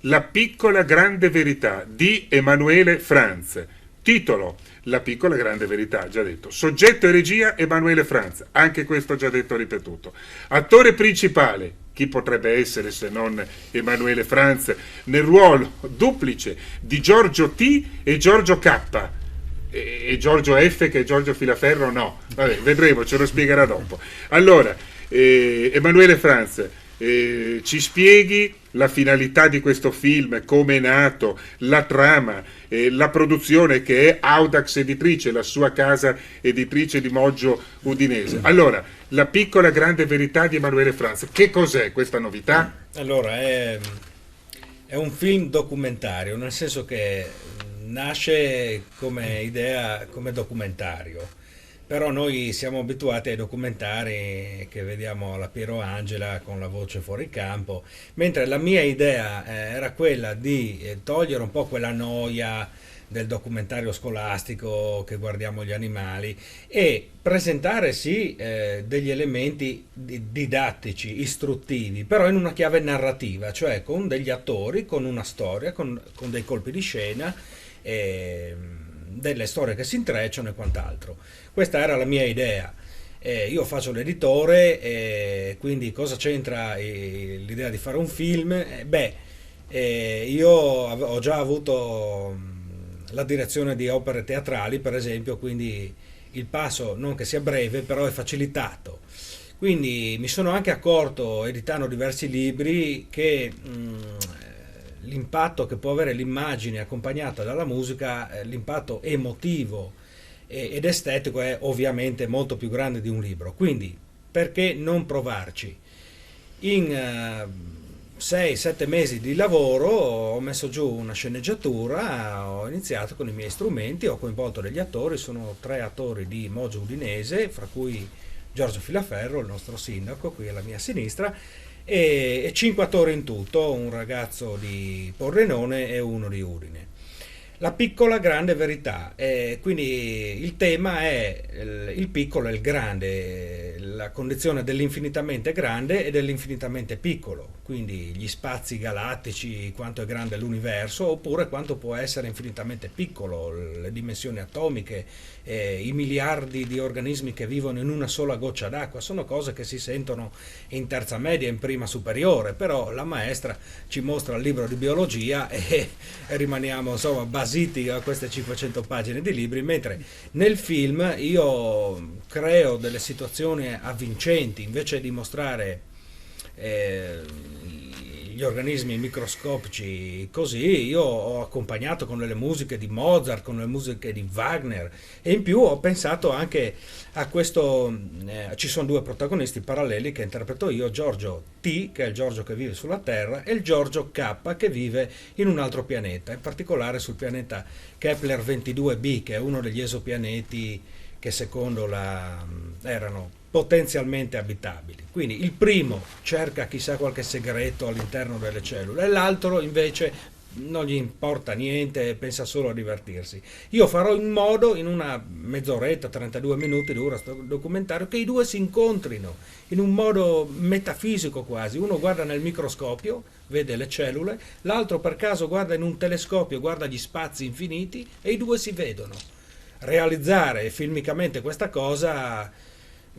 La piccola grande verità di Emanuele Franz. Titolo: La piccola grande verità, già detto. Soggetto e regia Emanuele Franz, anche questo già detto e ripetuto. Attore principale, chi potrebbe essere se non Emanuele Franz, nel ruolo duplice di Giorgio T e Giorgio K. E Giorgio F, che è Giorgio Filaferro, no. Vabbè, vedremo, ce lo spiegherà dopo. Allora, Emanuele Franz, ci spieghi la finalità di questo film, come è nato, la trama, la produzione, che è Audax Editrice, la sua casa editrice di Moggio Udinese. Allora, La piccola grande verità di Emanuele Franz, che cos'è questa novità? Allora, è un film documentario, nel senso che nasce come idea, come documentario. Però noi siamo abituati ai documentari che vediamo alla Piero Angela con la voce fuori campo, mentre la mia idea era quella di togliere un po' quella noia del documentario scolastico che guardiamo gli animali e presentare sì degli elementi didattici, istruttivi, però in una chiave narrativa, cioè con degli attori, con una storia, con dei colpi di scena, delle storie che si intrecciano e quant'altro. Questa era la mia idea. Io faccio l'editore, quindi cosa c'entra l'idea di fare un film? Io ho già avuto la direzione di opere teatrali, per esempio, quindi il passo non che sia breve, però è facilitato. Quindi mi sono anche accorto, editando diversi libri, che l'impatto che può avere l'immagine accompagnata dalla musica, l'impatto emotivo ed estetico è ovviamente molto più grande di un libro. Quindi perché non provarci? In 6-7 mesi di lavoro ho messo giù una sceneggiatura, ho iniziato con i miei strumenti, ho coinvolto degli attori, sono 3 attori di Moggio Udinese, fra cui Giorgio Filaferro, il nostro sindaco, qui alla mia sinistra, e 5 attori in tutto, un ragazzo di Pordenone e uno di Udine. La piccola grande verità, quindi il tema è il piccolo e il grande, la condizione dell'infinitamente grande e dell'infinitamente piccolo, quindi gli spazi galattici, quanto è grande l'universo, oppure quanto può essere infinitamente piccolo, le dimensioni atomiche, i miliardi di organismi che vivono in una sola goccia d'acqua. Sono cose che si sentono in terza media, in prima superiore, però la maestra ci mostra il libro di biologia e rimaniamo insomma basiti a queste 500 pagine di libri, mentre nel film io creo delle situazioni avvincenti. Invece di mostrare gli organismi microscopici così, io ho accompagnato con delle musiche di Mozart, con le musiche di Wagner, e in più ho pensato anche a questo, ci sono 2 protagonisti paralleli che interpreto io, Giorgio T, che è il Giorgio che vive sulla Terra, e il Giorgio K, che vive in un altro pianeta, in particolare sul pianeta Kepler 22b, che è uno degli esopianeti che secondo erano potenzialmente abitabili. Quindi il primo cerca chissà qualche segreto all'interno delle cellule e l'altro invece non gli importa niente, pensa solo a divertirsi. Io farò in modo, in una mezz'oretta, 32 minuti dura questo documentario, che i due si incontrino in un modo metafisico quasi. Uno guarda nel microscopio, vede le cellule, l'altro per caso guarda in un telescopio, guarda gli spazi infiniti e i due si vedono. Realizzare filmicamente questa cosa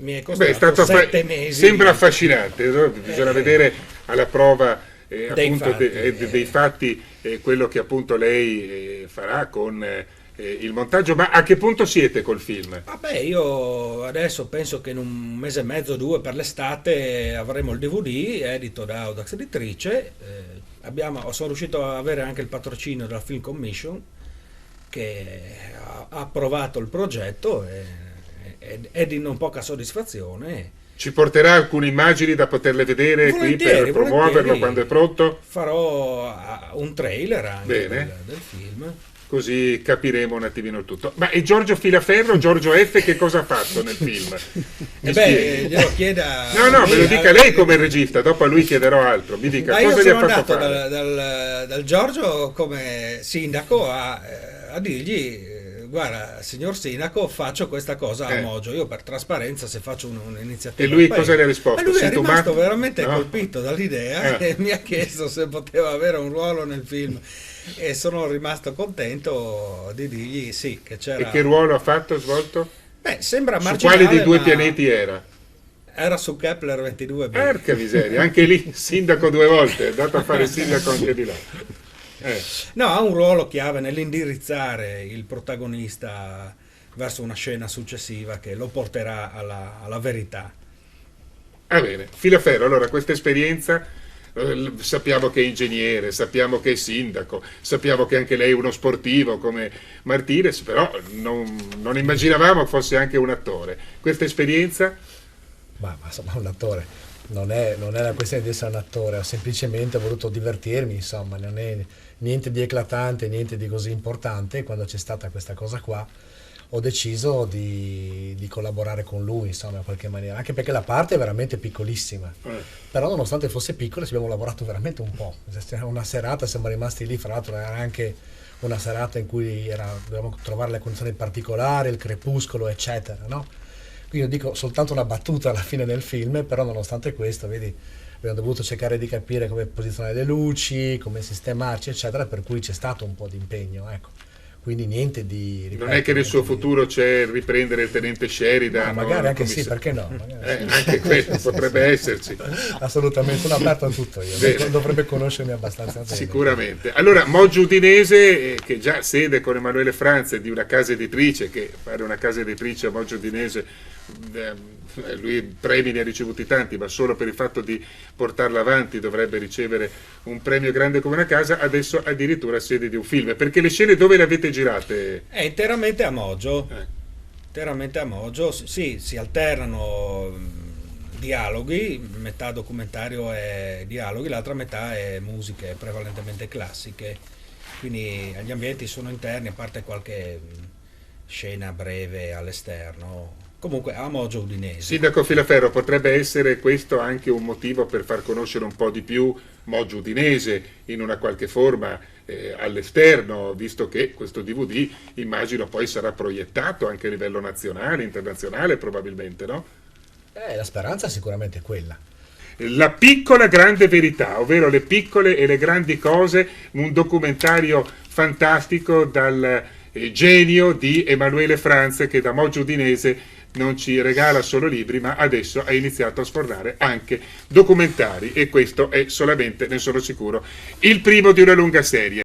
mi è costato 7 mesi. Sembra affascinante, no? Bisogna vedere alla prova dei appunto fatti, dei fatti quello che appunto lei farà con il montaggio. Ma a che punto siete col film? Vabbè, io adesso penso che in un mese e mezzo, 2 per l'estate avremo il DVD edito da Audax Editrice. Sono riuscito a avere anche il patrocinio della Film Commission, che ha approvato il progetto è di non poca soddisfazione. Ci porterà alcune immagini da poterle vedere qui per promuoverlo quando è pronto? Farò un trailer anche del film. Così capiremo un attimino il tutto. Ma e Giorgio Filaferro, Giorgio F, che cosa ha fatto nel film? Glielo chieda. No, me lo dica lei come regista, dopo a lui chiederò altro. Mi dica, cosa gli ha fatto fare? Dal Giorgio come sindaco a dirgli guarda, signor Sindaco, faccio questa cosa a Mogio, io per trasparenza se faccio un'iniziativa... E lui cosa le ha risposto? E lui è rimasto veramente no? colpito dall'idea e mi ha chiesto se poteva avere un ruolo nel film e sono rimasto contento di dirgli sì, che c'era... E che ruolo ha fatto, svolto? Beh, sembra Su marginale, quali dei due ma pianeti era? era su Kepler 22b. Porca miseria, anche lì sindaco 2 volte, è andato a fare il sindaco anche di là. No, ha un ruolo chiave nell'indirizzare il protagonista verso una scena successiva che lo porterà alla verità. Ah, bene, Filaferro, allora questa esperienza, sappiamo che è ingegnere, sappiamo che è sindaco, sappiamo che anche lei è uno sportivo come Martinez, però non immaginavamo fosse anche un attore. Questa esperienza? Ma insomma, un attore. Non è la questione di essere un attore, ho semplicemente voluto divertirmi, insomma, non è niente di eclatante, niente di così importante. Quando c'è stata questa cosa qua ho deciso di collaborare con lui, insomma, in qualche maniera, anche perché la parte è veramente piccolissima, però nonostante fosse piccola ci abbiamo lavorato veramente un po'. Una serata siamo rimasti lì, fra l'altro era anche una serata in cui dovevamo trovare le condizioni particolari, il crepuscolo, eccetera, no? Quindi io dico soltanto una battuta alla fine del film, però nonostante questo, vedi, abbiamo dovuto cercare di capire come posizionare le luci, come sistemarci, eccetera, per cui c'è stato un po' di impegno, ecco. Quindi niente di... ripeto, non è che nel suo futuro c'è riprendere il tenente Sheridan? No, magari anche sì, perché no? Anche quello potrebbe esserci. Assolutamente, sono aperto a tutto io, Bene. Dovrebbe conoscermi abbastanza bene. Sicuramente. Allora, Mogio Udinese, che già sede con Emanuele Franze di una casa editrice, che fare una casa editrice a Mogio Udinese, lui premi ne ha ricevuti tanti, ma solo per il fatto di portarla avanti dovrebbe ricevere un premio grande come una casa, adesso addirittura sede di un film. Perché le scene dove le avete girate? È interamente a Mogio. Interamente a Mogio, sì, si alternano dialoghi, metà documentario e dialoghi, l'altra metà è musiche prevalentemente classiche, quindi gli ambienti sono interni, a parte qualche scena breve all'esterno. Comunque a Mogio Udinese. Sindaco Filaferro, potrebbe essere questo anche un motivo per far conoscere un po' di più Mogio Udinese in una qualche forma all'esterno, visto che questo DVD immagino poi sarà proiettato anche a livello nazionale, internazionale probabilmente, no? La speranza sicuramente è quella. La piccola grande verità, ovvero le piccole e le grandi cose, un documentario fantastico dal genio di Emanuele Franze, che da Mogio Udinese non ci regala solo libri, ma adesso ha iniziato a sfornare anche documentari, e questo è solamente, ne sono sicuro, il primo di una lunga serie.